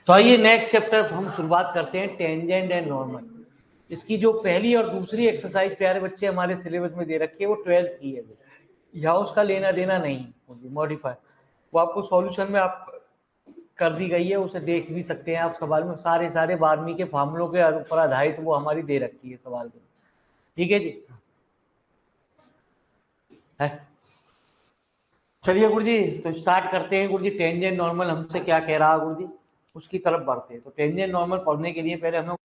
तो आइए next chapter हम शुरुआत करते हैं, टेंजेंट एंड नॉर्मल। इसकी जो पहली और दूसरी एक्सरसाइज प्यारे बच्चे हमारे सिलेबस में दे रखी है वो 12th की है, यहाँ उसका लेना देना नहीं, मॉडिफाई वो आपको सॉल्यूशन में आप कर दी गई है, उसे देख भी सकते हैं आप। सवाल में सारे 12वीं के फार्मूलों के ऊपर आधारित वो हमारी दे रखी है सवाल में, ठीक है जी। है चलिए गुरु जी, तो स्टार्ट करते हैं गुरु जी। टेंजेंट नॉर्मल हमसे क्या कह रहा है गुरु जी, उसकी तरफ बढ़ते हैं। तो टेंजेंट नॉर्मल पढ़ने के लिए पहले हमें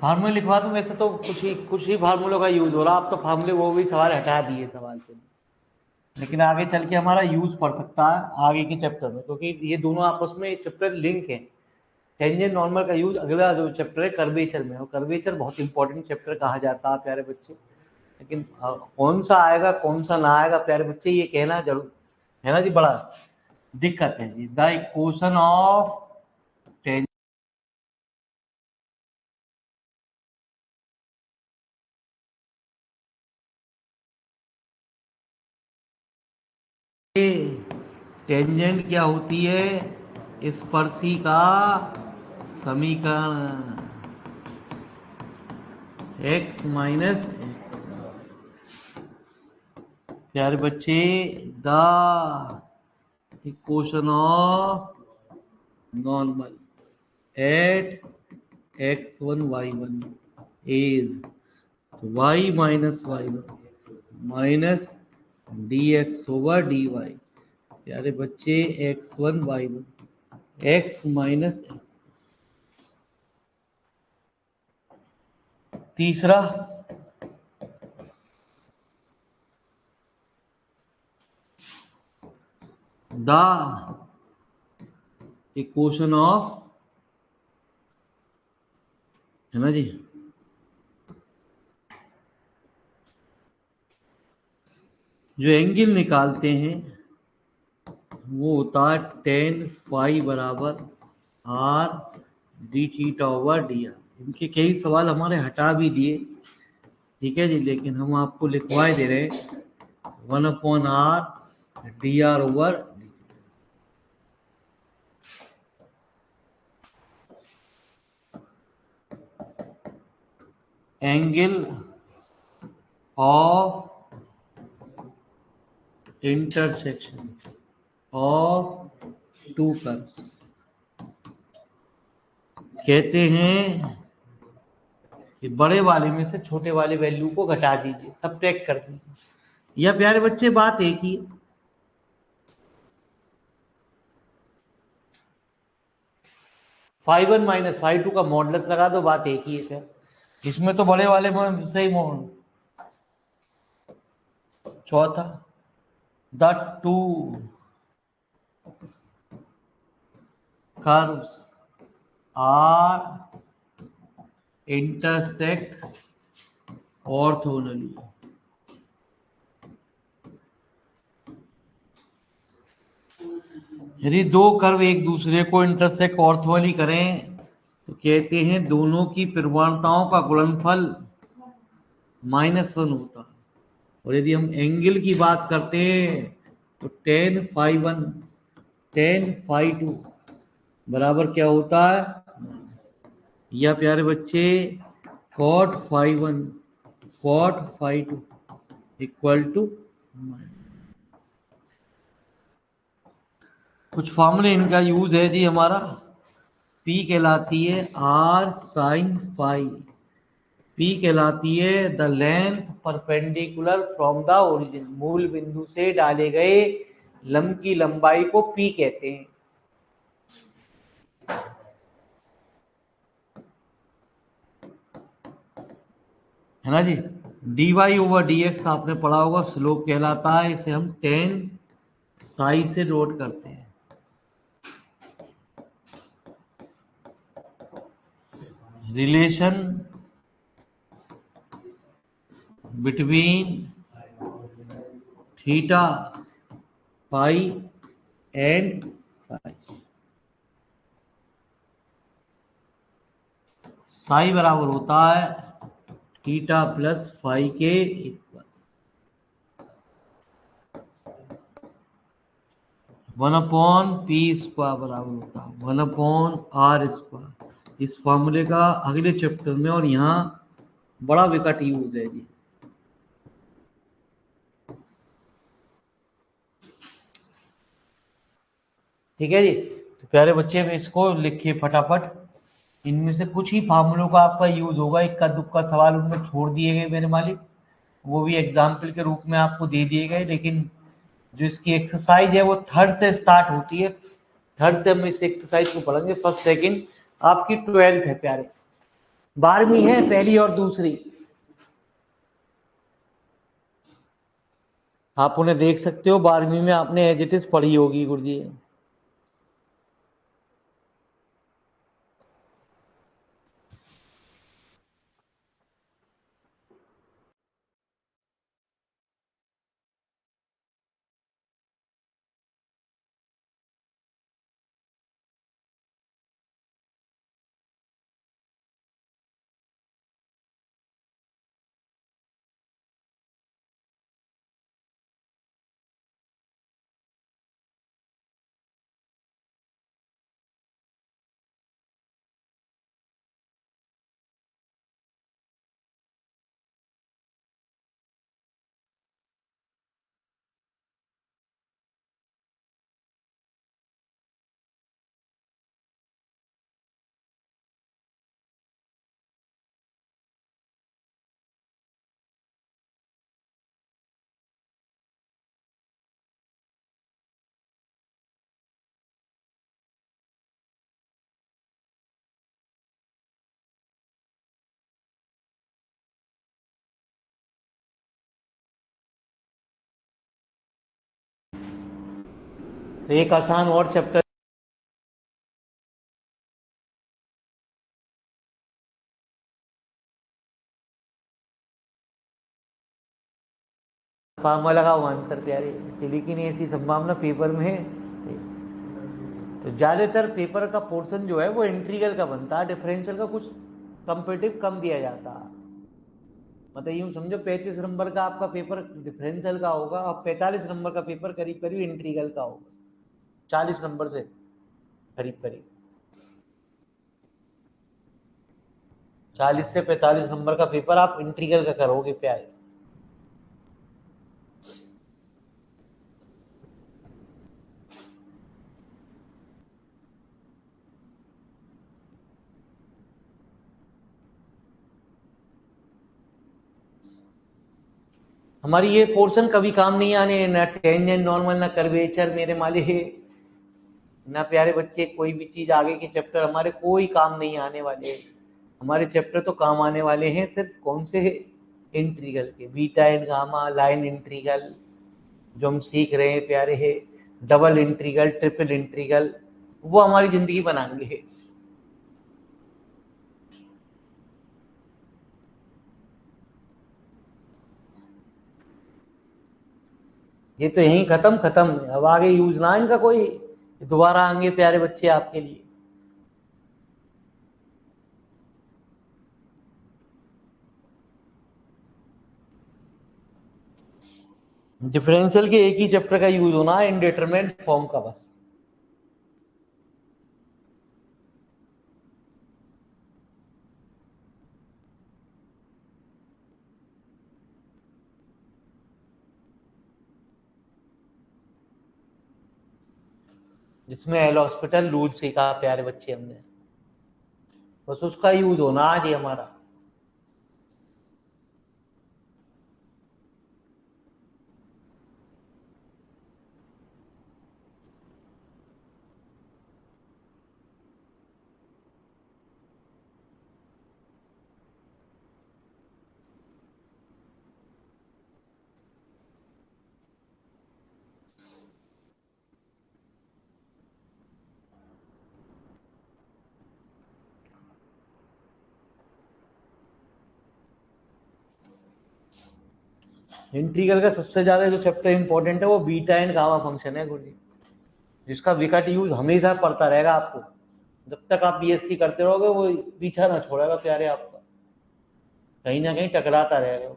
फार्मूले लिखवा दूं। वैसे तो कुछ ही फार्मूलों का यूज हो रहा, आप तो फार्मूले वो भी सवाल हटा दिए सवाल से, लेकिन आगे चल के हमारा यूज पड़ सकता है आगे के चैप्टर में, क्योंकि ये दोनों आपस में चैप्टर लिंक है। टेंजेंट नॉर्मल का यूज अगला जो चैप्टर है कर्वेचर में, और कर्वेचर बहुत इंपॉर्टेंट चैप्टर कहा जाता है प्यारे बच्चे। लेकिन कौन सा आएगा कौन सा ना आएगा प्यारे बच्चे, ये कहना जरूर है ना जी, बड़ा दिक्कत है जी। द इक्वेशन ऑफ टेंजेंट क्या होती है, स्पर्शी का समीकरण x माइनस एक्स। प्यारे बच्चे, the equation of normal at x1 y1 is y minus y1 minus dx over dy। प्यारे बच्चे, x1 y1 x minus x. तीसरा, द इक्वेशन ऑफ, है ना जी, जो एंगल निकालते हैं वो होता है टेन फाई बराबर are D theta over D are. इनके कई सवाल हमारे हटा भी दिए, ठीक है जी, लेकिन हम आपको लिखवाए दे रहे हैं 1/r D R over. Angle of intersection of to curves कहते हैं कि बड़े वाले में से छोटे वाले वैल्यू को घटा दीजिए, सबट्रैक्ट कर दीजिए। यह प्यारे बच्चे बात एक ही है। Five one minus five two का मॉडल्स लगा दो, बात एक ही है। इसमें तो बड़े वाले में सही मॉडल। चौथा, the two curves are intersect orthogonally. यदि दो कर्व एक दूसरे को इंटरसेक्ट ऑर्थोगोनली करें तो कहते हैं दोनों की परिमाणताओं का गुणनफल -1 होता है। और यदि हम एंगल की बात करते हैं तो tan phi one tan phi two बराबर क्या होता है, या प्यारे बच्चे cot phi one cot phi two equal to. कुछ फॉर्मूले इनका यूज है जी हमारा। P कहलाती है R साइन फाई, P कहलाती है the length perpendicular from the origin, मूल बिंदु से डाले गए लंब की लंबाई को P कहते हैं। है ना जी। dy ओवर dx आपने पढ़ा होगा, स्लोप कहलाता है। इसे हम टेन साई से नोट करते हैं। Relation between theta pi and Sai. Sai बराबर होता है थीटा प्लस फाई के इक्वल 1/p² बराबर होता है 1/r²। इस फॉर्मूले का अगले चैप्टर में और यहाँ बड़ा विकट यूज है जी। ठीक है जी। तो प्यारे बच्चे में इसको लिखिए फटाफट। इनमें से कुछ ही फार्मूलों का आपका यूज होगा, इक्का दुक्का सवाल उनमें छोड़ दिए गए मेरे मालिक, वो भी एग्जाम्पल के रूप में आपको दे दिए गए। लेकिन जो इसकी एक्सरसाइज है वो थर्ड से स्टार्ट होती है। थर्ड से हम इस एक्सरसाइज को पढ़ेंगे। फर्स्ट सेकंड आपकी 12th है प्यारे, 12वीं है पहली और दूसरी। आप उन्हें देख सकते हो, 12वीं में आपने एज इट इज पढ़ी होगी गुरुजी। तो एक आसान और चैप्टर फार्मूला लगाओ आंसर प्यारे, लेकिन ऐसी संभावना पेपर में है। तो ज़्यादातर पेपर का पोर्शन जो है वो इंटीग्रल का बनता है, डिफरेंशियल का कुछ कंपेटिव कम दिया जाता है। मतलब यूँ समझो 35 नंबर का आपका पेपर डिफरेंशियल का होगा और 45 नंबर का पेपर करीब करीब इंटीग्रल का होगा, 40 नंबर से करीब करीब 40 से 45 नंबर का पेपर आप इंटीग्रल का करोगे प्यारे। हमारी ये पोर्शन कभी काम नहीं आने, ना टेंजेंट नॉर्मल ना कर्वेचर मेरे माले, ना प्यारे बच्चे कोई भी चीज आगे के चैप्टर हमारे कोई काम नहीं आने वाले। हमारे चैप्टर तो काम आने वाले हैं सिर्फ कौन से, इंटीग्रल के, beta and gamma, line integral जो हम सीख रहे हैं प्यारे है, डबल इंटीग्रल, ट्रिपल इंटीग्रल, वो हमारी जिंदगी बनाएंगे। ये तो यहीं खत्म खत्म, अब आगे यूज ना इनका कोई, दोबारा आएंगे प्यारे बच्चे आपके लिए। डिफरेंशियल के एक ही चैप्टर का यूज होना है, इनडिटरमिनेट फॉर्म का बस। जिसमें एल हॉस्पिटल लूज सीखा प्यारे बच्चे हमने, बस उसका यूज होना आज ही हमारा। इंटीग्रल का सबसे ज्यादा जो चैप्टर इंपॉर्टेंट है वो बीटा एंड गामा फंक्शन है गुरुजी, जिसका विकट यूज हमेशा पड़ता रहेगा आपको। जब तक आप बीएससी करते रहोगे वो पीछा ना छोड़ेगा प्यारे आपका, कहीं ना कहीं टकराता रहेगा।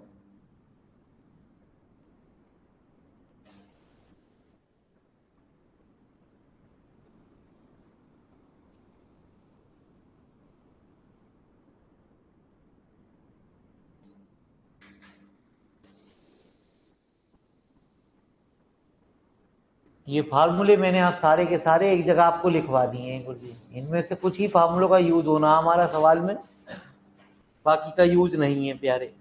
ये फार्मूले मैंने आप सारे के सारे एक जगह आपको लिखवा दिए हैं गुरुजी, इनमें से कुछ ही फार्मूलों का यूज होना हमारा सवाल में, बाकी का यूज नहीं है प्यारे।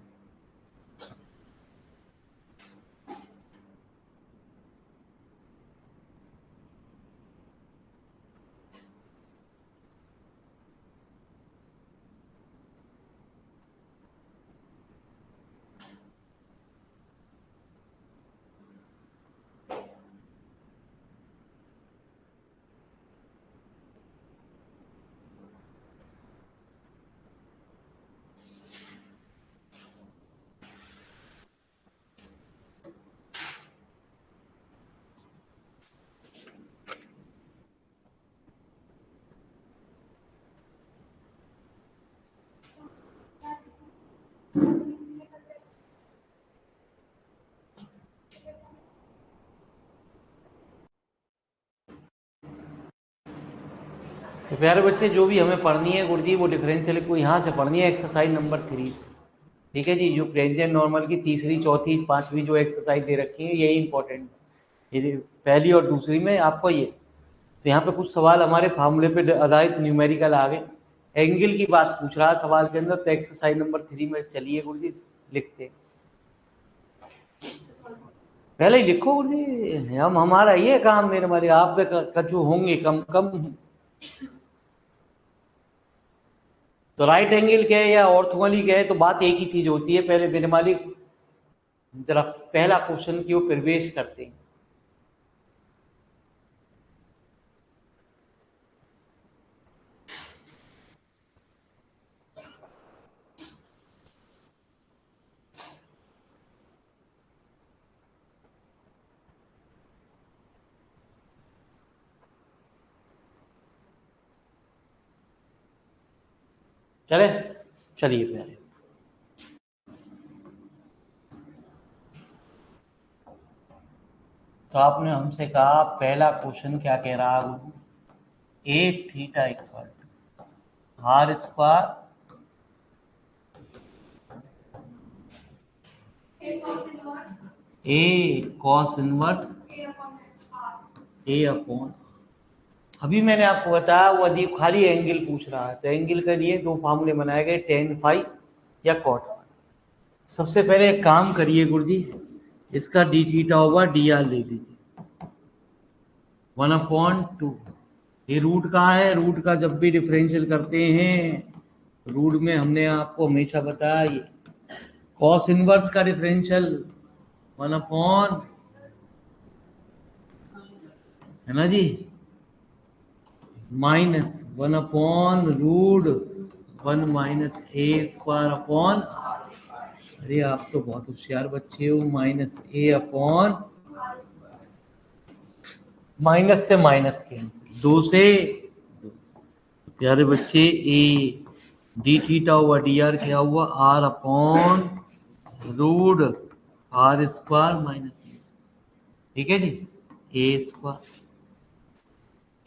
तो प्यारे बच्चे जो भी हमें पढ़नी है गुरुजी वो डिफरेंशियल को यहाँ से पढ़नी है, एक्सरसाइज नंबर 3 से। ठीक है जी, जो ट्रांजिएंट नॉर्मल की तीसरी चौथी पांचवी जो एक्सरसाइज दे रखी है यही इंपॉर्टेंट है, ये पहली और दूसरी में आपको ये। तो यहाँ पे कुछ सवाल हमारे फार्मूले पे आधारित न्यूमेरिकल आ गए, एंगल की बात पूछ रहा है सवाल के अंदर। तो एक्सरसाइज नंबर 3 में चलिए गुरुजी लिखते हैं, पहले ही लिखो गुरुजी, हम हमारा ये काम मेरे मारे आप पे कछु होंगे कम कम। तो राइट एंगल कहे या ऑर्थोगोनली कहे तो बात एक ही चीज होती है। पहले मेरे मालिक जरा पहला क्वेश्चन की ओर प्रवेश करते हैं। चले चलिए प्यारे, तो आपने हमसे कहा पहला क्वेश्चन क्या कह रहा है, A theta equal R square A cos inverse A upon. अभी मैंने आपको बताया वो अदीब खाली एंगल पूछ रहा है, तो एंगल के लिए दो फार्मूले बनाए गए, टेन फाई या कॉट फाई। सबसे पहले एक काम करिए गुरुजी, इसका डी थीटा होगा डी आर ले लीजिए 1/2। ये रूट का है, रूट का जब भी डिफरेंशियल करते हैं रूट में हमने आपको हमेशा बताया ये कॉस इनवर्स का डिफरेंशियल 1/, है ना जी, -1/√1 माइनस ए स्क्वायर अपॉन, अरे आप तो बहुत होशियार बच्चे हो, -a/, माइनस से माइनस कैंसिल, दो से दो। प्यारे बच्चे ए डी थीटा हुआ डी आर क्या हुआ r/√r² माइनस, ठीक है जी, ए स्क्वायर,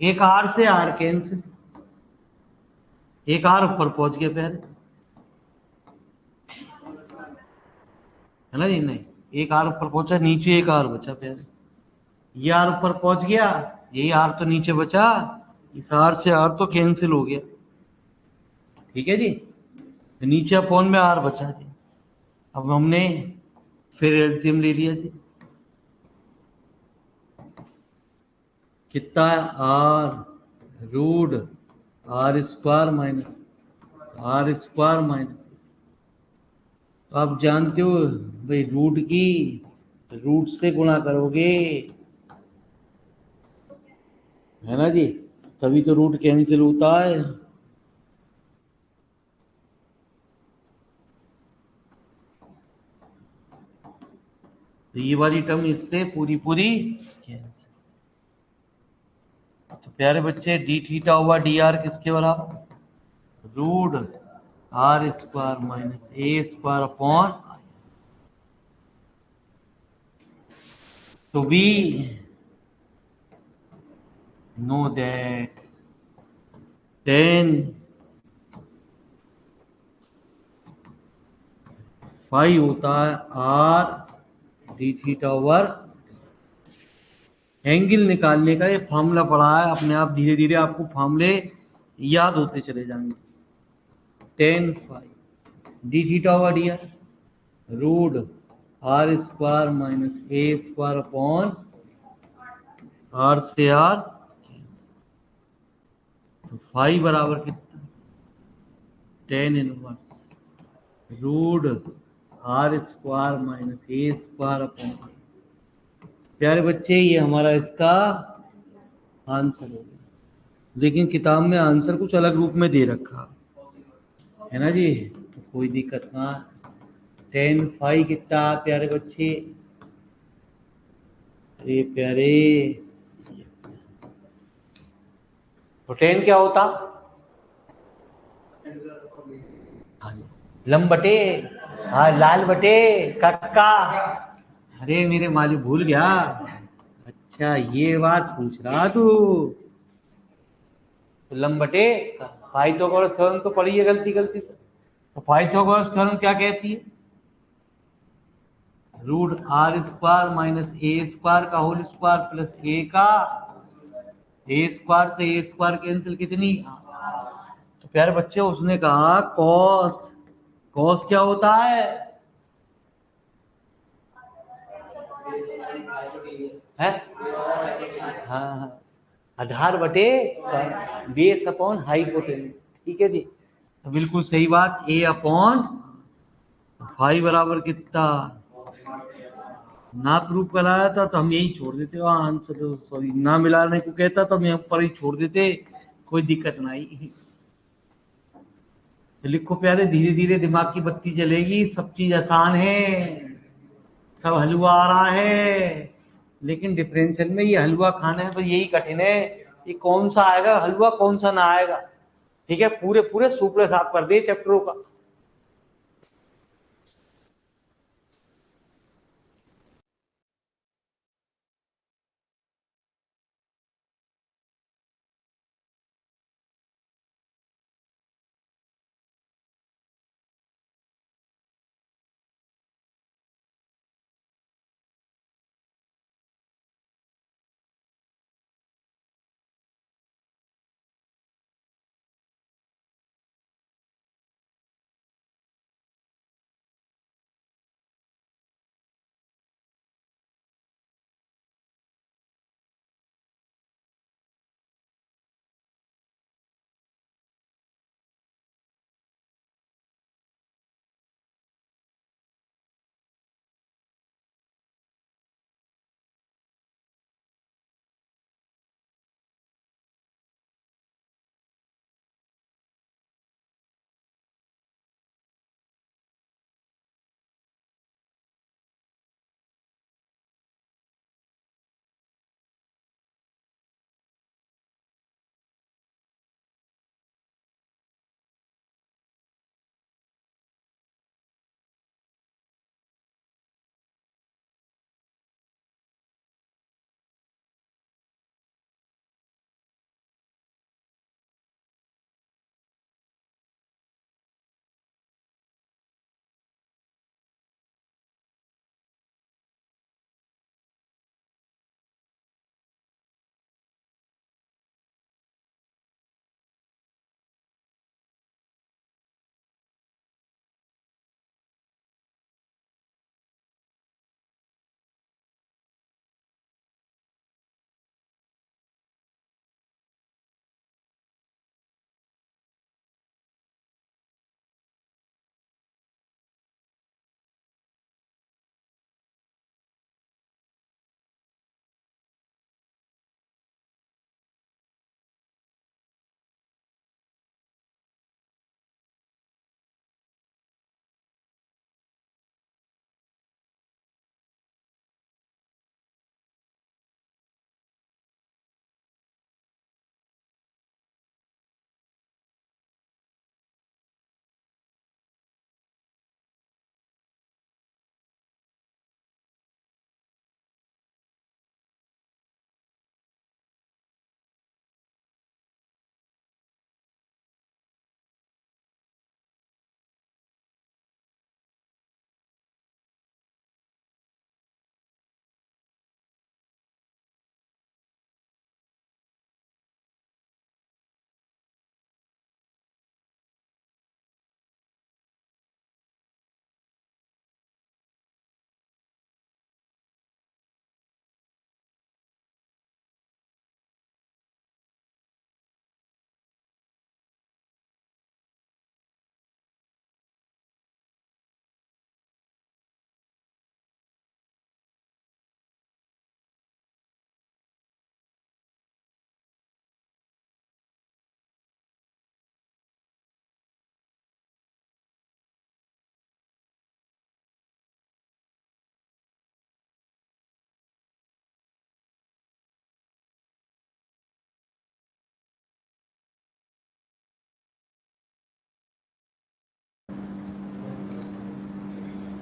एक आर से आर कैंसिल, एक आर ऊपर पहुंच गया प्यारे, है ना जी, नहीं एक आर ऊपर पहुंचा, नीचे एक आर बचा प्यारे, ये आर ऊपर पहुंच गया, यही आर तो नीचे बचा, इस आर से आर तो कैंसिल हो गया, ठीक है जी, तो नीचे अपॉन में आर बचा जी। अब हमने फिर एलसीएम ले लिया जी, कितना r√r² माइनस, तो आप जानते हो भाई रूट की रूट से गुणा करोगे, है ना जी, तभी तो रूट कैंसिल होता है। तो ये वाली टर्म इससे पूरी पूरी कैंसिल। तो प्यारे बच्चे D theta over D R किसके बराबर? Root R square minus A square upon. तो we know that tan phi होता है R D theta over. Angle निकालने का ये फॉर्मूला पढ़ा है, अपने आप धीरे धीरे आपको फॉर्मूले याद होते चले जाएंगे। Tan five D theta over D R root R square minus A square upon R से आर। तो फाइव बराबर कितना? Tan inverse root R square minus A square upon. प्यारे बच्चे ये हमारा इसका आंसर हो गया, लेकिन किताब में आंसर कुछ अलग रूप में दे रखा है ना जी, तो कोई दिक्कत ना। टेन फाइव कितना प्यारे बच्चे? अरे प्यारे, तो टेन क्या होता? लम बटे, हाँ लाल बटे कक्का। अरे मेरे मालूम भूल गया। अच्छा ये बात पूछ रहा तू। तो लम बटे पाइथागोरस थ्योरम तो पढ़ी है गलती गलती से। तो पाइथागोरस थ्योरम क्या कहती है? Root R square minus A square का होल स्क्वायर प्लस ए का ए स्क्वायर से ए स्क्वायर कैंसिल कितनी। तो प्यारे बच्चे उसने कहा कॉस, कॉस क्या होता है? है हाँ हाँ, आधार बटे बेस अपॉन हाइपोटेन्यूज। ठीक है जी, तो बिल्कुल सही बात। ए अपॉन फाइव बराबर कितना? ना प्रूफ कराया था तो हम यही छोड़ देते, वहाँ आंसर सॉरी ना मिलाने को कहता तो हम यहाँ पर ही छोड़ देते, कोई दिक्कत ना आई। तो लिखो प्यारे, धीरे धीरे दिमाग की बत्ती जलेगी, सब चीज आसान है, सब हलवा आ रहा है, लेकिन डिफरेंशियल में ये हलवा खाना है तो यही कठिन है, ये कौन सा आएगा हलवा कौन सा ना आएगा। ठीक है, पूरे पूरे सूपले साफ कर दिए चैप्टरों का।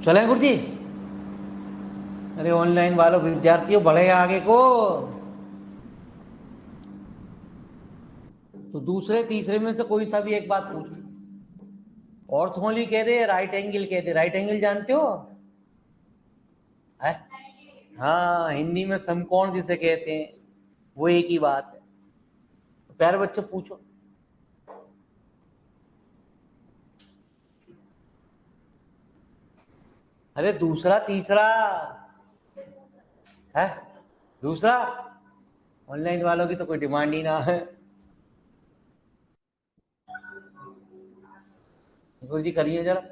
चले गुरुजी? अरे ऑनलाइन वालों विद्यार्थियों बढ़े आगे को। तो दूसरे तीसरे में से कोई सा भी एक बात पूछो। ऑर्थोगोनली कह दे, राइट एंगल कह दे। राइट एंगल जानते हो? है? हाँ, हिंदी में समकोण जिसे कहते हैं, वो एक ही बात है। तो प्यारे बच्चे पूछो। अरे दूसरा तीसरा है, दूसरा। ऑनलाइन वालों की तो कोई डिमांड ही ना है। गुरु जी करिए जरा।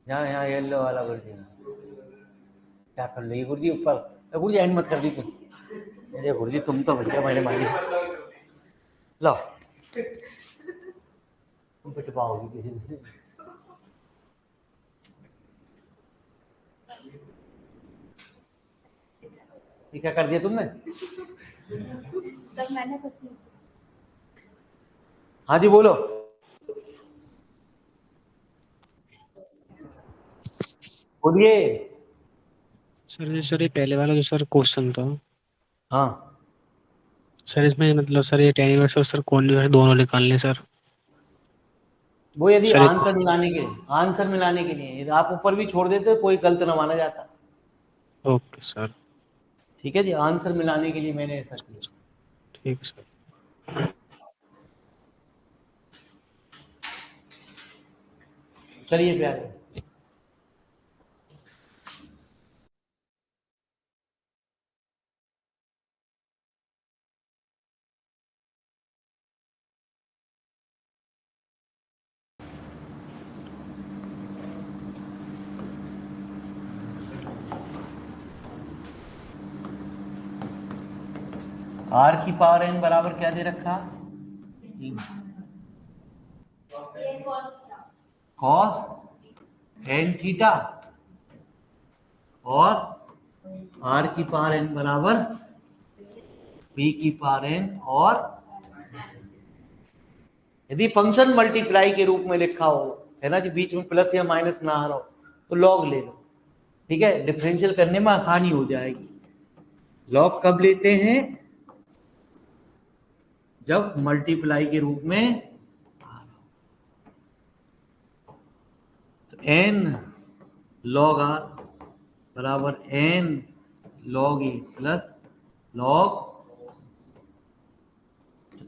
यहाँ येलो वाला गुरु जी क्या कर रही है गुरु जी ऊपर? गुरु जी एंड मत कर दी तुम। अरे गुरु जी तुम तो भैया मैंने मारी लो, तुम पिटवाओगी किसी ने। ये क्या कर दिया तुमने? सर मैंने कुछ नहीं। हाँ जी बोलो। बोलिए। सर ये पहले वाला जो सर क्वेश्चन था, हाँ सर इसमें मतलब सर ये tan इनवर्स और सर कॉन इनवर्स दोनों निकालने सर। वो यदि सर आंसर मिलाने के लिए, आंसर मिलाने के लिए यदि आप ऊपर भी छोड़ देते तो कोई गलत ना माना जाता। ओके सर, ठीक है जी, आंसर मिलाने के लिए मैंने ऐसा किया। ठीक है सर। चलिए प्यारे। आर की पावर एन बराबर क्या दे रखा? कॉस एन थीटा और आर की पावर एन बराबर बी की पावर एन। और यदि फंक्शन मल्टीप्लाई के रूप में लिखा हो, है ना जी, बीच में प्लस या माइनस ना आ रहा हो, तो लॉग ले लो। ठीक है, डिफरेंशियल करने में आसानी हो जाएगी। लॉग कब लेते हैं? जब मल्टीप्लाई के रूप में आ रहा हो। तो एन लॉग आर बराबर N log A plus log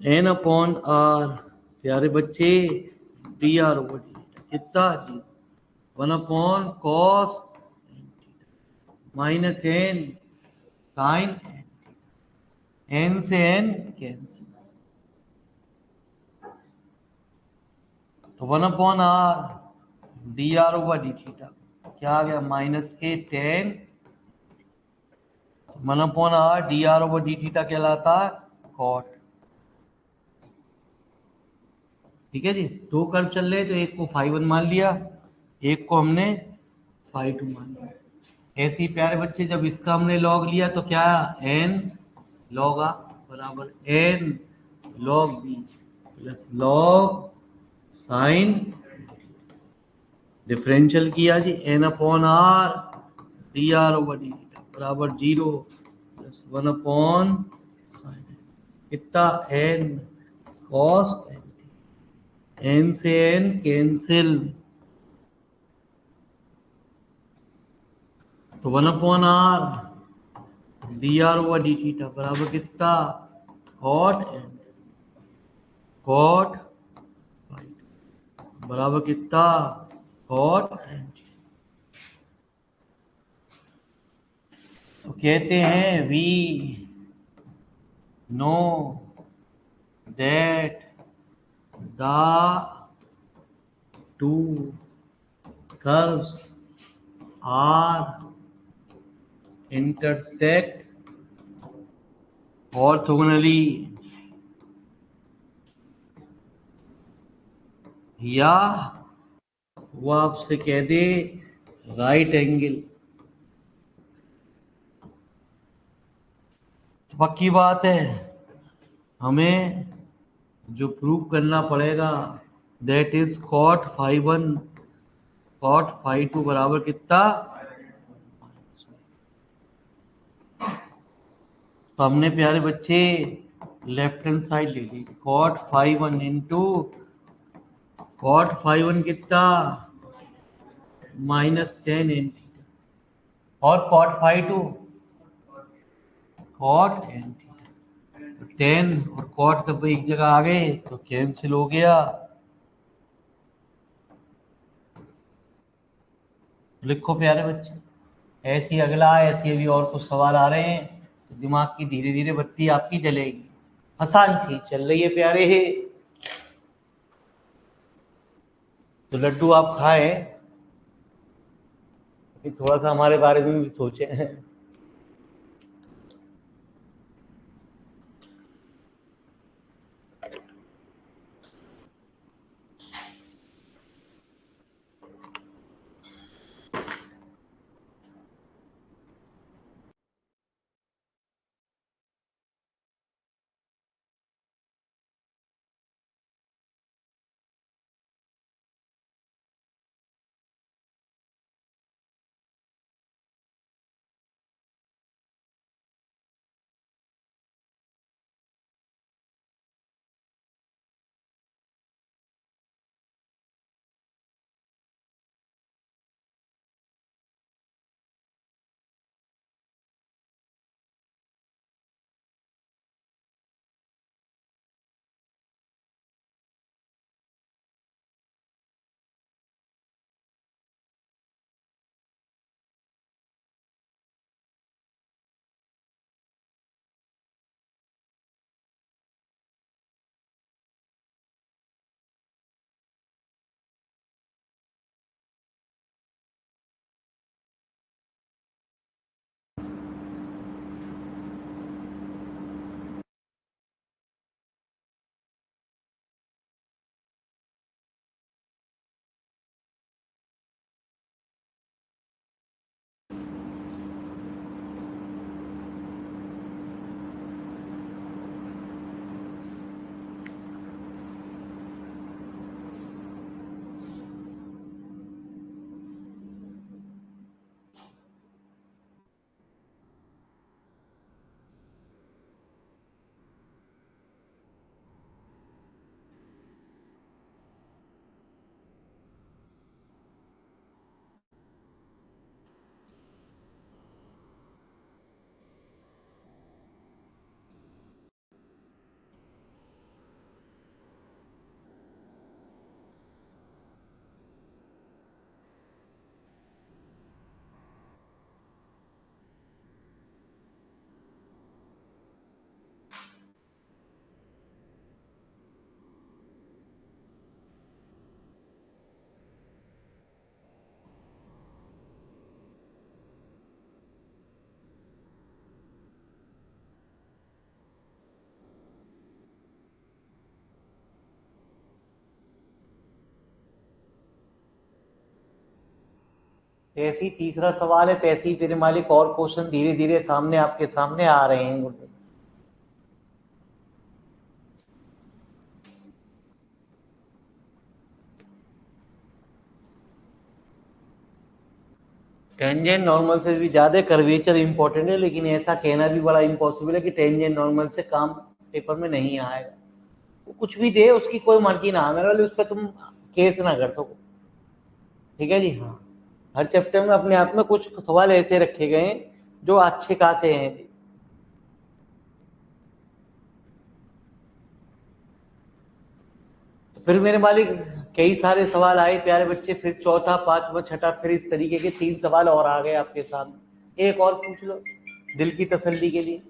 N upon R. प्यारे बच्चे, डी आर ओवर डी कितना जी? 1 upon cos minus N sine N से एन कैंसिल। तो 1 upon R D R over D theta क्या आ गया? माइनस के tan 1 upon R D R over D theta कहलाता है कॉट। ठीक है जी, दो कर्व चल रहे तो एक को फाई 1 मान लिया, एक को हमने फाई 2 मान लिया। ऐसे ही प्यारे बच्चे जब इसका हमने लॉग लिया तो क्या एन लॉग आ बराबर N log B plus log sine. Differential किया जी, N upon R D R over D बराबर 0 प्लस 1 अपॉन साइन कितना एन कॉस एन से एन कैंसिल। तो 1 upon R D R over D theta बराबर कितना कॉट एन कॉट बराबर कितना कॉट एन। तो कहते हैं we know that the two curves are intersect orthogonally, या वो आपसे कह दे राइट एंगल। पक्की बात है, हमें जो प्रूव करना पड़ेगा that is cot five two बराबर कितना। तो हमने प्यारे बच्चे लेफ्ट हैंड साइड ले ली, cot phi one into cot phi one कितना -10 इन, और cot five two cot N, तो 10 और कॉट तब एक जगह आ गए तो कैंसिल हो गया। लिखो प्यारे बच्चे, ऐसे ही अगला, ऐसे अभी और कुछ सवाल आ रहे हैं, तो दिमाग की धीरे धीरे बत्ती आपकी जलेगी। आसान चीज चल रही है प्यारे है, तो लड्डू आप खाए, फिर थोड़ा सा हमारे बारे में भी सोचे। ऐसे ही तीसरा सवाल है, तैसे ही फिर मालिक और क्वेश्चन धीरे धीरे सामने आपके सामने आ रहे हैं। टेंजेंट नॉर्मल से भी ज्यादा कर्वेचर इंपॉर्टेंट है, लेकिन ऐसा कहना भी बड़ा इम्पॉसिबल है कि टेंजेंट नॉर्मल से काम पेपर में नहीं आएगा। वो कुछ भी दे उसकी कोई मर्जी ना, मेरे वाले उस पर तुम केस ना कर सको। ठीक है जी, हाँ। हर चैप्टर में अपने आप में कुछ सवाल ऐसे रखे गए हैं जो अच्छे खासे हैं। तो फिर मेरे मालिक कई सारे सवाल आए प्यारे बच्चे, फिर चौथा पांचवा छठा, फिर इस तरीके के 3 सवाल और आ गए आपके सामने। एक और पूछ लो दिल की तसल्ली के लिए।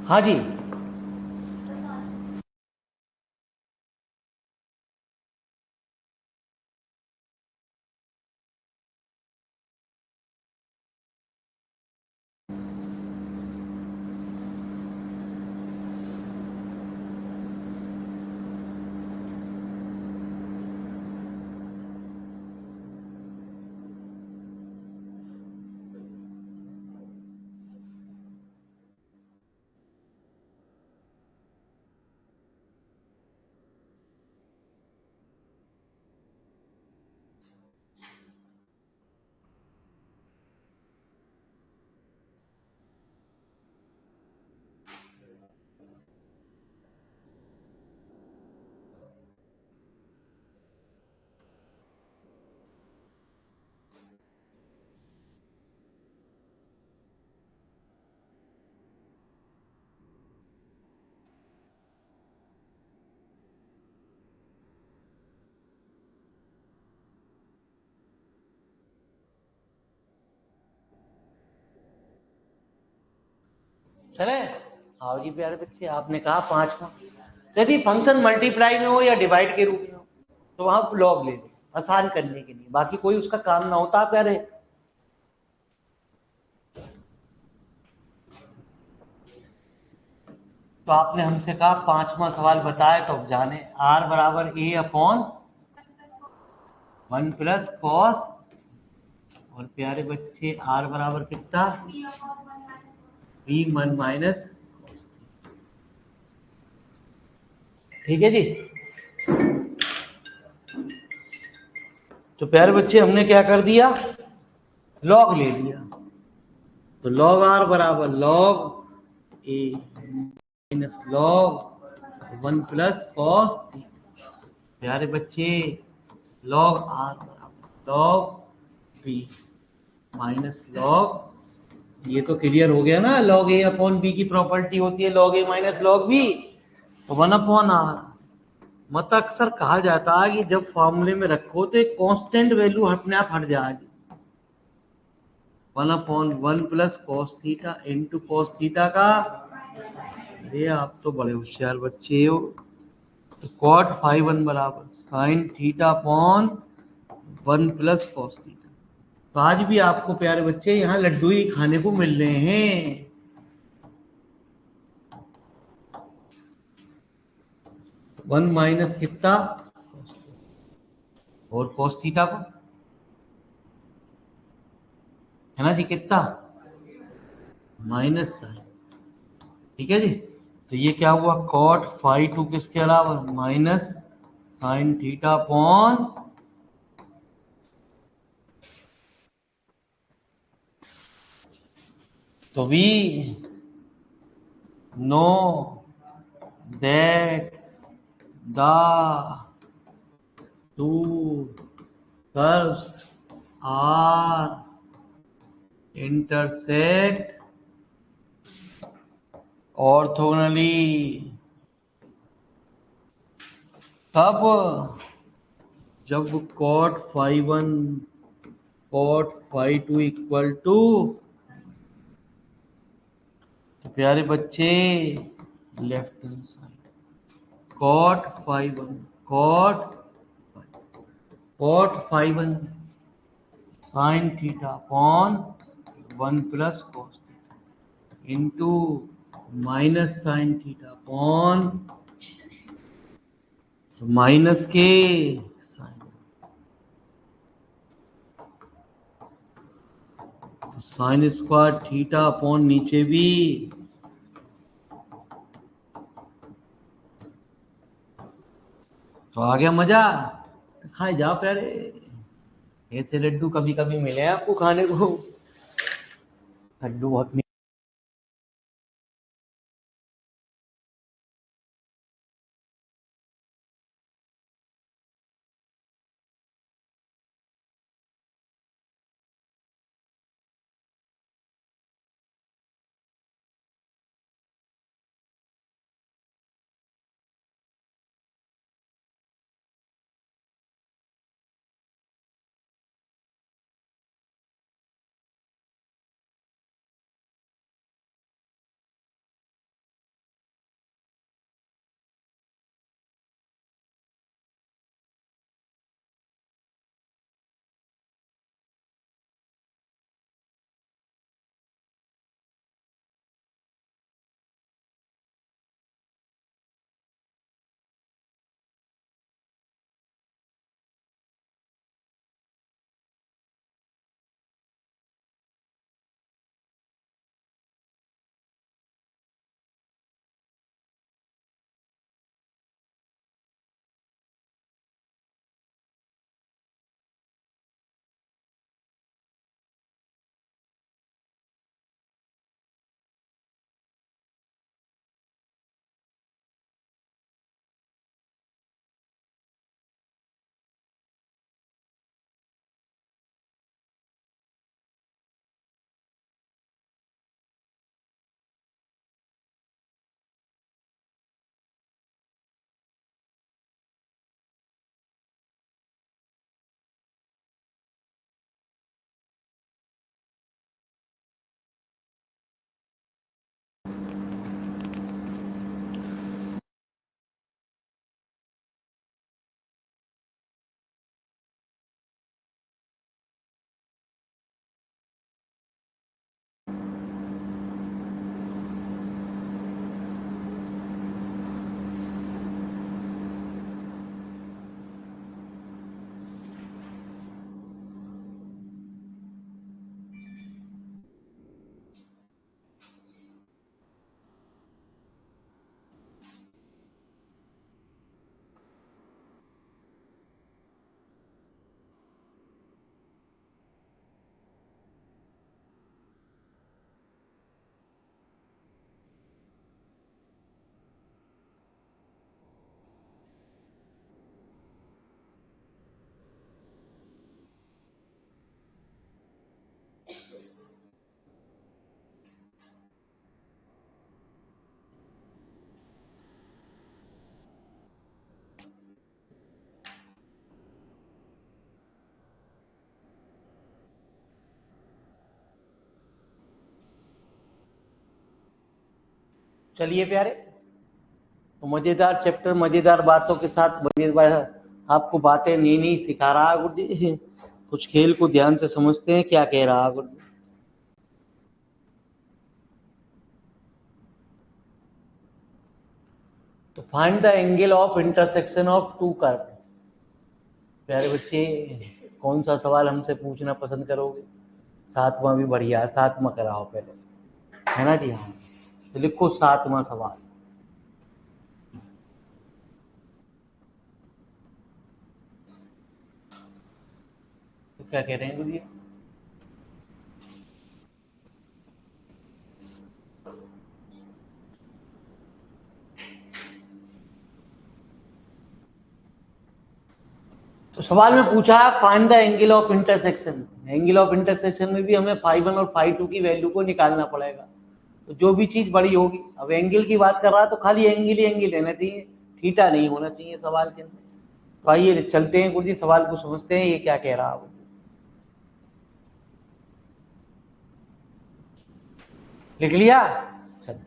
हाँ जी, चले। आओ जी प्यारे बच्चे, आपने कहा 5 यदि फंक्शन मल्टीप्लाई में हो या डिवाइड के रूप में हो तो वहां लॉग ले लो आसान करने के लिए, बाकी कोई उसका काम ना होता प्यारे। तो आपने हमसे कहा 5वां सवाल बताए, तो अब जाने r बराबर a अपॉन 1 प्लस कॉस, और प्यारे बच्चे r बराबर कितना, b 1 माइनस, ठीक है जी। तो प्यारे बच्चे हमने क्या कर दिया, लॉग ले लिया, तो लॉग r बराबर log a minus log 1 plus cos. प्यारे बच्चे लॉग r बराबर लॉग b माइनस लॉग, ये तो क्लियर हो गया ना, लॉग ए अपॉन बी की प्रॉपर्टी होती है लॉग ए माइनस लॉग बी, तो 1 अपॉन आर। मत अक्सर कहा जाता है कि जब फॉर्मूले में रखो तो एक कांस्टेंट वैल्यू अपने आप हट जाएगी, 1 upon 1 plus cos theta into cos theta का, अरे आप तो बड़े होशियार बच्चे हो, तो कॉट फाइव 1 बराबर sign theta upon 1 plus cos theta. तो आज भी आपको प्यारे बच्चे यहाँ लड्डू ही खाने को मिल रहे हैं। 1 माइनस कितना, और cos थीटा को है ना जी कितना, माइनस साइन, ठीक है जी। तो ये क्या हुआ, cot फाइव 2 किसके अलावा माइनस साइन थीटा अपॉन, तो we know that the two curves are intersect orthogonally, तब जब cot five 1 cot five 2 equal to, तो प्यारे बच्चे left hand side cot five 1 cot five 1 sine theta upon 1 plus cos theta into minus sine theta upon, तो minus के sine, तो sine square theta upon नीचे भी, तो आ गया मजा, खाए जाओ प्यारे, ऐसे लड्डू कभी कभी मिले आपको खाने को, लड्डू बहुत चलिए प्यारे, तो मजेदार चैप्टर, मजेदार बातों के साथ मजेदार आपको बातें नई नई सिखा रहा है गुरु जी। कुछ खेल को ध्यान से समझते हैं क्या कह रहा है गुरु जी। तो find the angle of intersection of two curve. प्यारे बच्चे, कौन सा सवाल हमसे पूछना पसंद करोगे? सातवां भी बढ़िया है, सातवां कराओ पहले, है ना जी? हाँ, तो लिखो सातवां सवाल। तो क्या कह रहे हैं गुरु जी? तो सवाल में पूछा है find the angle of intersection. Angle of intersection में भी हमें फाई 1 और फाई 2 की वैल्यू को निकालना पड़ेगा। तो जो भी चीज बड़ी होगी, अब एंगल की बात कर रहा है तो खाली एंगल ही एंगल रहना चाहिए, थीटा नहीं होना चाहिए सवाल के अंदर। तो आइए चलते हैं गुरु जी, सवाल को समझते हैं ये क्या कह रहा है। लिख लिया? चल,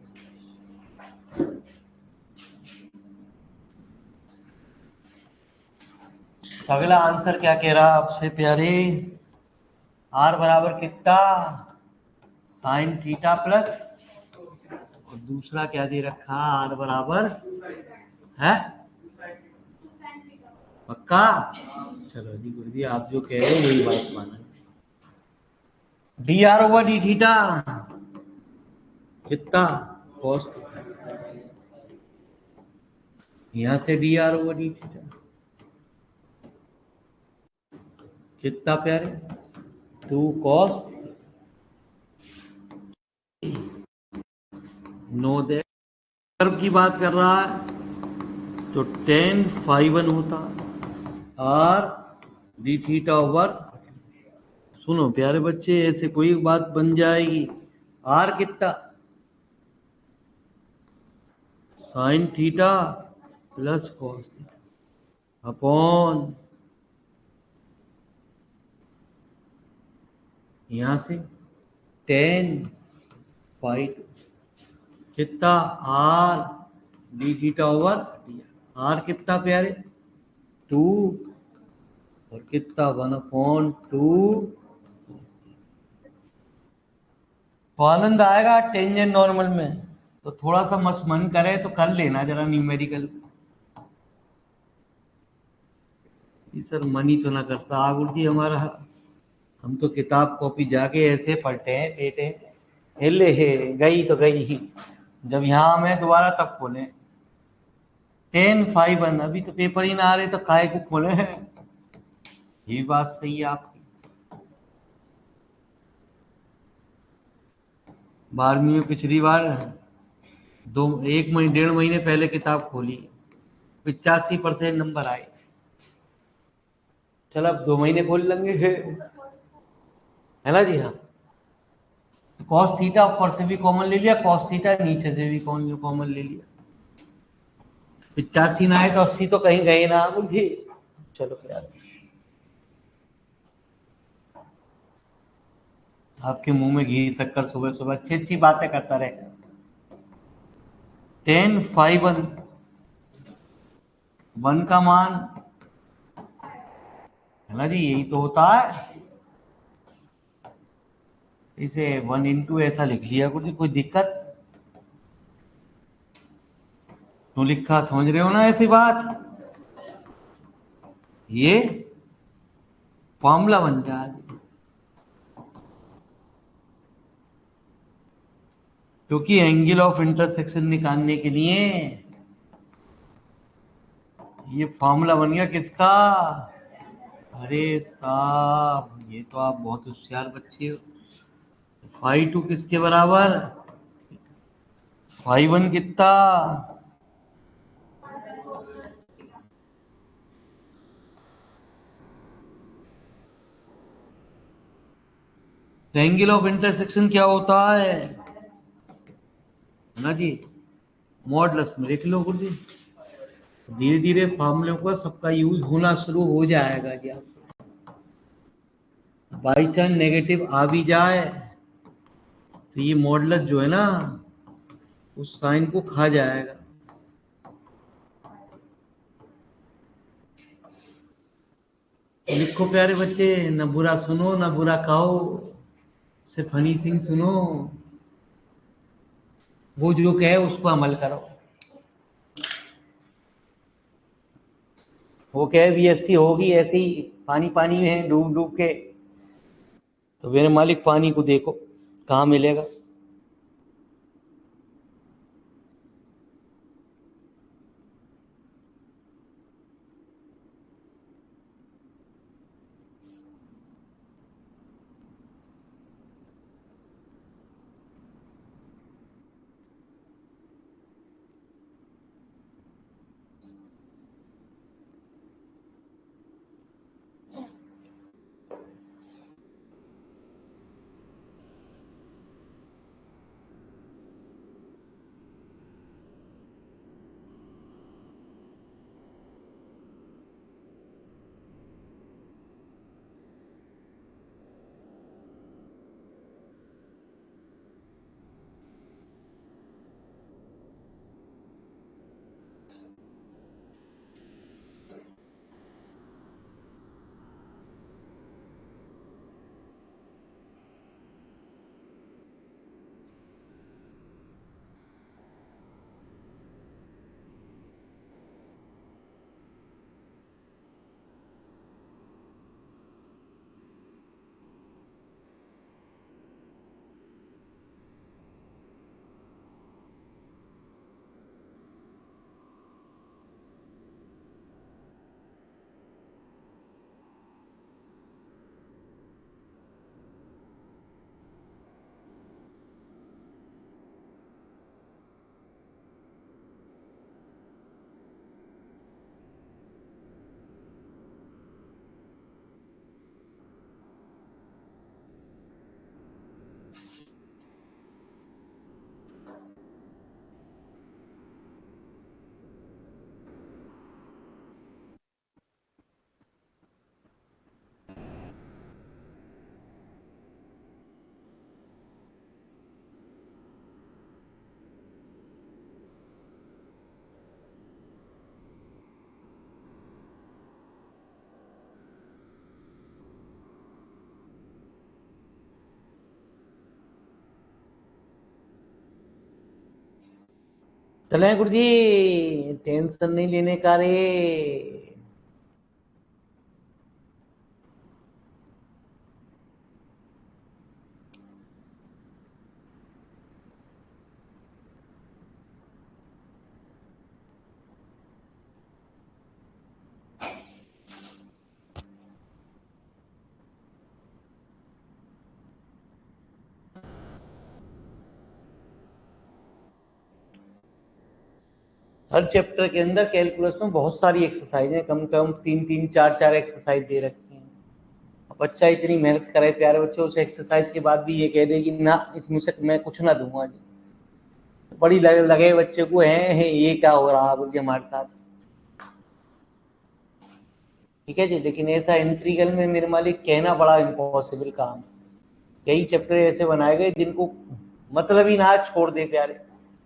तो अगला आंसर क्या कह रहा है आपसे प्यारे? आर बराबर कितना? साइन थीटा प्लस, और दूसरा क्या दे रखा? आर बराबर है पक्का? चलो जी गुरु जी, आप जो कह रहे हैं यही बात माना। D R over D theta कितना? Cos theta. यहां से D R over D theta कितना प्यारे? 2 कॉस। नो दे कर्व की बात कर रहा है तो टेन फाई 1 होता आर डी थीटा ओवर। सुनो प्यारे बच्चे, ऐसे कोई बात बन जाएगी। आर कितना? Sine theta plus cos theta upon, यहां से टेन फाई 2 कितना? R D theta over R कितना प्यारे? 2, और कितना? 1/2। तो आनंद आएगा टेंजेंट नॉर्मल में। तो थोड़ा सा मन करे तो कर लेना जरा न्यूमेरिकल। सर मन ही तो ना करता गुरु जी हमारा, हम तो किताब कॉपी जाके ऐसे पढ़ते हैं बेटे, हिले हे गई तो गई ही, जब यहाँ में दोबारा तब खोले। 10 फाई 1, अभी तो पेपर ही ना आ रहे तो काहे को खोले हैं? ये बात सही है आपकी। 12वीं में पिछली बार एक महीने 1.5 महीने पहले किताब खोली, 85% नंबर आए। चल अब 2 महीने खोल लेंगे, है ना जी? हाँ, कॉस थीटा ऊपर से भी कॉमन ले लिया, कॉस थीटा नीचे से भी कॉमन ले लिया। 85 ना आए तो 80 तो कहीं गए ना बुद्धि। चलो यार, आपके मुंह में घी शक्कर सुबह सुबह अच्छी अच्छी बातें करता रहे। 10 फाई 1, 1 का मान, है ना जी? यही तो होता है। इसे 1 इंटू ऐसा लिख लिया कुछ, कोई दिक्कत तो लिखा, समझ रहे हो ना ऐसी बात? ये फॉर्मूला बन जाए, क्योंकि एंगल ऑफ इंटरसेक्शन निकालने के लिए ये फॉर्मूला बन गया किसका? अरे साहब, ये तो आप बहुत होशियार बच्चे हो। फाई 2 किसके बराबर? फाई 1 कितना? एंगल ऑफ इंटरसेक्शन क्या होता है ना जी? मॉडुलस में लिख लो गुरु जी, धीरे धीरे फॉर्मूले का सबका यूज होना शुरू हो जाएगा जी। बाई चांस नेगेटिव आ भी जाए तो ये मॉडुलस जो है ना, उस साइन को खा जाएगा। लिखो प्यारे बच्चे, न बुरा सुनो न बुरा कहो, सिर्फ हनी सिंह सुनो, वो जो कहे उस पर अमल करो। वो कहे बीएससी होगी ऐसी, पानी पानी में है डूब डूब के, तो मेरे मालिक पानी को देखो कहाँ मिलेगा। चले गुरु जी, टेंशन नहीं लेने का रे। हर चैप्टर के अंदर कैलकुलस में बहुत सारी एक्सरसाइज है, कम से कम 3-3 4-4 एक्सरसाइज दे रखी हैं। अब बच्चा इतनी मेहनत करे, प्यारे बच्चे, उस एक्सरसाइज के बाद भी ये कह दे कि ना इसमें से मैं कुछ ना दूंगा जी, तो बड़ी लगे बच्चे को है ये क्या हो रहा है बोल हमारे साथ। ठीक है जी, लेकिन ऐसा इंट्रीगल में मेरे मालिक कहना बड़ा इम्पॉसिबल काम। कई चैप्टर ऐसे बनाए गए जिनको मतलब ही ना छोड़ दे प्यारे,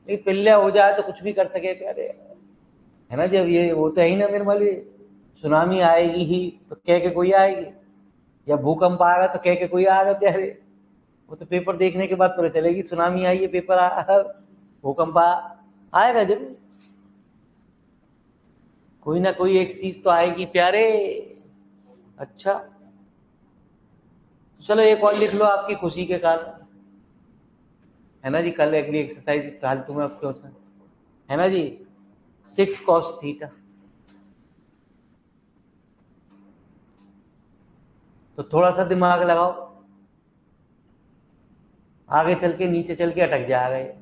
लेकिन पिल्ला हो जाए तो कुछ भी कर सके प्यारे, है ना। जब ये होता ही ना मेरे मालिक, सुनामी आएगी ही तो कह के कोई आएगी, या भूकंप आएगा तो कह के कोई आएगा प्यारे। वो तो पेपर देखने के बाद पता चलेगी सुनामी आई है, पेपर भूकंप आएगा जरूर, कोई ना कोई एक चीज तो आएगी प्यारे। अच्छा, तो चलो एक और लिख लो आपकी खुशी के कारण, है ना जी। कल अगली एक्सरसाइज फालतू में आपके क्वेश्चन, है ना जी। 6 cos थीटा, तो थोड़ा सा दिमाग लगाओ, आगे चल के नीचे चल के अटक जाएगा ये।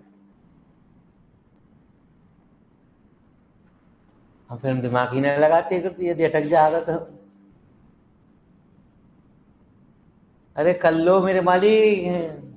और फिर हम दिमाग ही नहीं लगाते अगर यदि अटक जाएगा तो। अरे कर लो मेरे मालिक।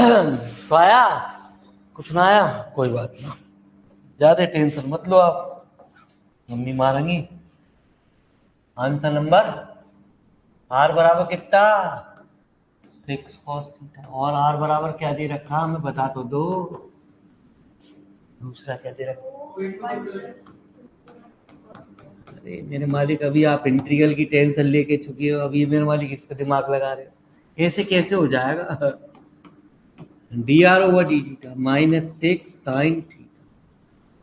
तो आया, कुछ ना आया, कोई बात ना, ज्यादा टेंशन मत लो आप, मम्मी मारेंगी। आंसर नंबर आर बराबर कितना, 6 cos थीटा। और आर बराबर क्या दे रखा हमें बता तो दो, दूसरा क्या दे रखा। अरे मेरे मालिक, अभी आप इंटीग्रल की टेंशन लेके चुके हो, अभी मेरे मालिक इस पे दिमाग लगा रहे हो, ऐसे कैसे हो जाएगा। D R over D theta minus 6 sin theta.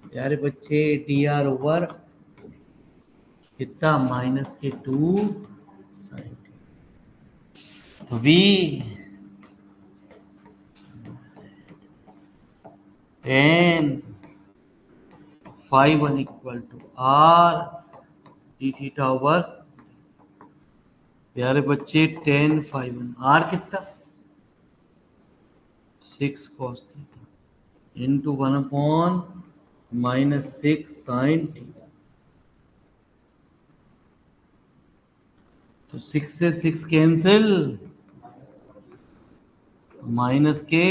प्यारे बच्चे, डी आर ओवर कितना, -2 sin थीटा। तो we tan phi 1 equal to R D theta over, प्यारे बच्चे tan phi 1 आर कितना, 6 cos theta into 1/-6 sin theta. तो 6 से 6 कैंसिल, माइनस के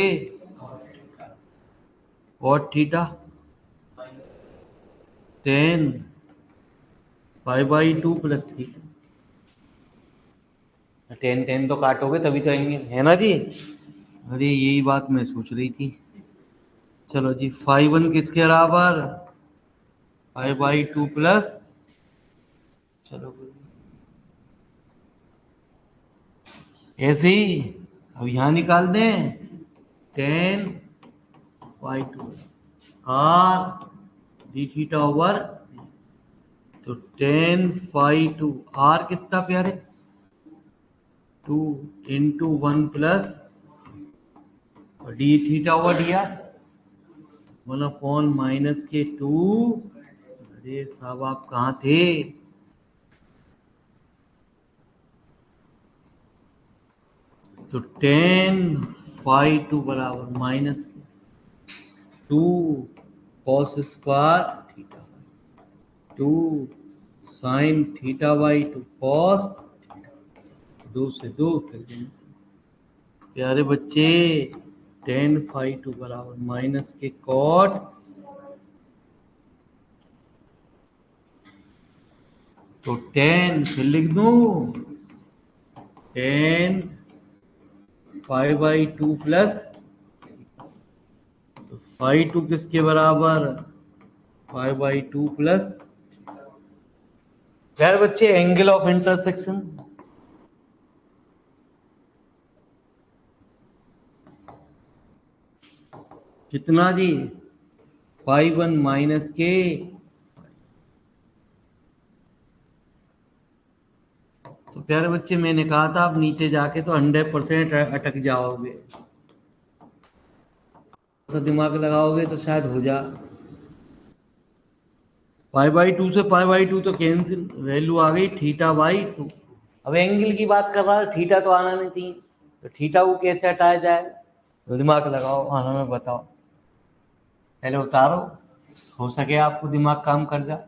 और theta tan π/2 plus theta. Tan tan तो काटोगे तभी तो आएंगे, है ना जी। अरे यही बात मैं सोच रही थी। चलो जी, phi 1 किसके बराबर, π/2 प्लस, चलो ऐसे ही अब यहाँ निकाल दें, tan phi 2 are D theta over, तो tan phi 2 आर कितना प्यारे, 2 into 1 plus D theta over D are 1/-2। अरे साहब आप कहाँ थे, तो tan phi 2 बराबर -2 cos square theta, 2 sin थीटा/2 cos, 2 से 2 कैंसिल। प्यारे बच्चे, tan phi 2 बराबर माइनस के cot, तो tan फिर लिख दूं, tan π/2 प्लस, तो phi 2 किसके बराबर, π/2 प्लस, प्यारे बच्चे एंगल ऑफ इंटरसेक्शन, कितना जी, phi 1 माइनस के, तो प्यारे बच्चे मैंने कहा था आप नीचे जाके तो 100% अटक जाओगे, तो दिमाग लगाओगे तो शायद हो जा। π/2 से π/2 तो कैंसिल, वैल्यू आ गई θ/2। अब एंगल की बात कर रहा है, थीटा तो आना नहीं चाहिए, तो थीटा को कैसे हटाया जाए, तो दिमाग लगाओ, हाँ हमें बताओ, पहले उतारो, हो सके आपको दिमाग काम कर जाए।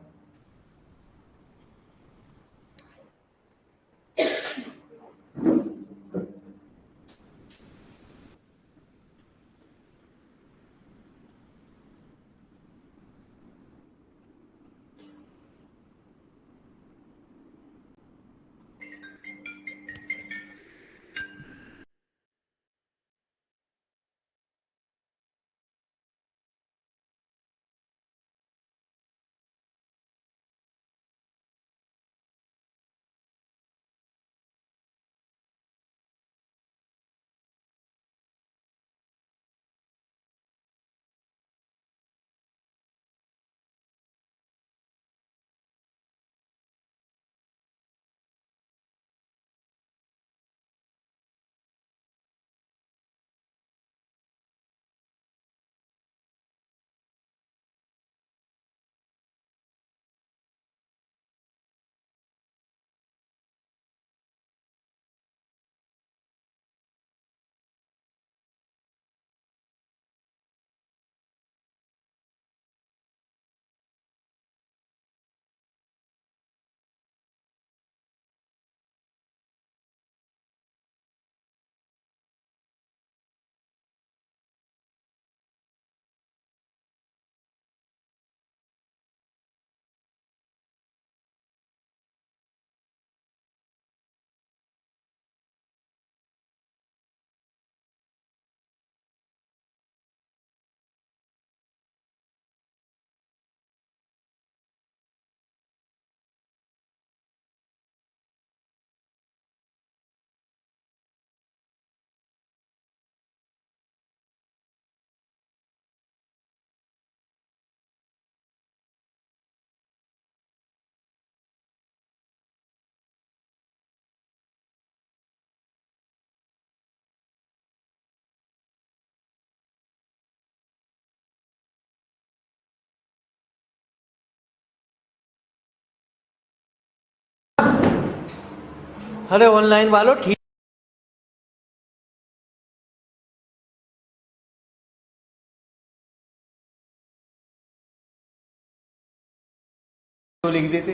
अरे ऑनलाइन वालों ठीक तो लिख देते।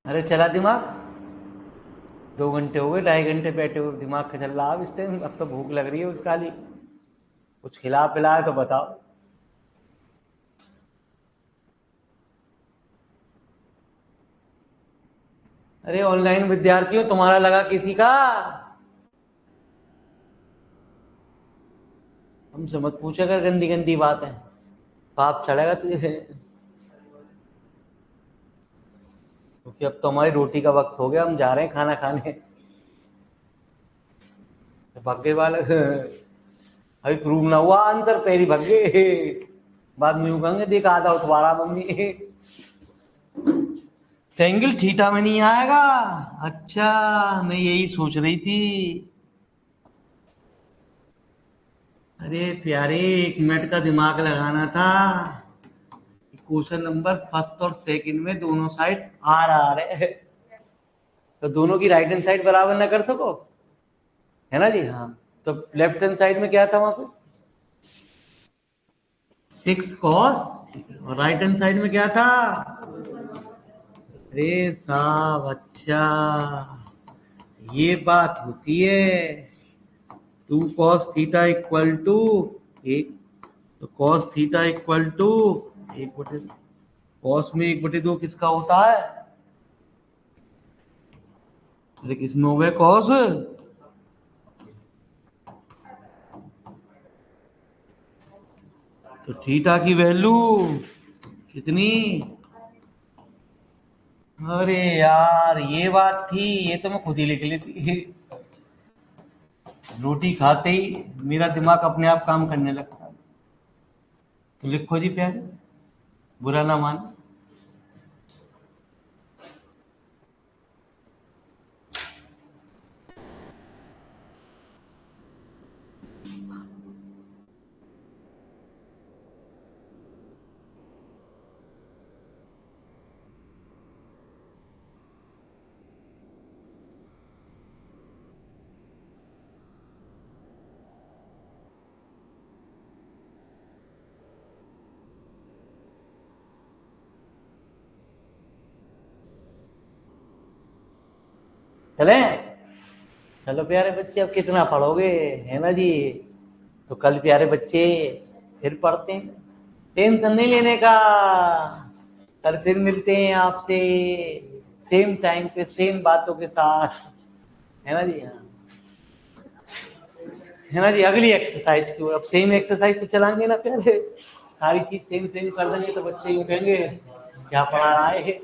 अरे चला दिमाग, 2 घंटे हो गए, 2.5 घंटे बैठे हुए, दिमाग का चल रहा अब इस टाइम, अब तो भूख लग रही है उसका लिए, कुछ खिला पिलाए तो बताओ। अरे ऑनलाइन विद्यार्थियों तुम्हारा लगा किसी का, हमसे मत पूछा कर गंदी गंदी बातें, पाप चढ़ेगा तुझे, क्योंकि अब तो हमारी रोटी का वक्त हो गया, हम जा रहे हैं खाना खाने। भाग्य वाले अभी प्रूव ना हुआ आंसर, पहली भाग्य, बाद में यूं कहेंगे देख आधा उठवा मम्मी। एंगल थीटा में नहीं आएगा, अच्छा मैं यही सोच रही थी। अरे प्यारे 1 मिनट का दिमाग लगाना था, क्वेश्चन नंबर फर्स्ट और सेकंड में दोनों साइड आर आ रहे हैं, तो दोनों की राइट हैंड साइड बराबर ना कर सको, है ना जी। हाँ, तो लेफ्ट हैंड साइड में क्या था वहां पे 6 कॉस, और राइट हैंड साइड में क्या था, अरे साहब अच्छा ये बात होती है, 2 cos थीटा इक्वल टू एक, तो cos theta equal to 1/2, cos में 1/2 किसका होता है, अरे किसमें हो गए कॉस, तो थीटा की वैल्यू कितनी, अरे यार ये बात थी, ये तो मैं खुद ही लिख लेती, रोटी खाते ही मेरा दिमाग अपने आप काम करने लगता है। तो लिखो जी प्यारे, बुरा ना मान। चले, चलो प्यारे बच्चे, अब कितना पढ़ोगे, है ना जी। तो कल प्यारे बच्चे फिर पढ़ते हैं, टेंशन नहीं लेने का, कल फिर मिलते हैं आपसे सेम टाइम पे सेम बातों के साथ, है ना जी। हाँ, है ना जी, अगली एक्सरसाइज की ओर, अब सेम एक्सरसाइज तो चलाएंगे ना प्यारे, सारी चीज सेम सेम कर देंगे तो बच्चे यूं कहेंगे क्या पढ़ा रहा है।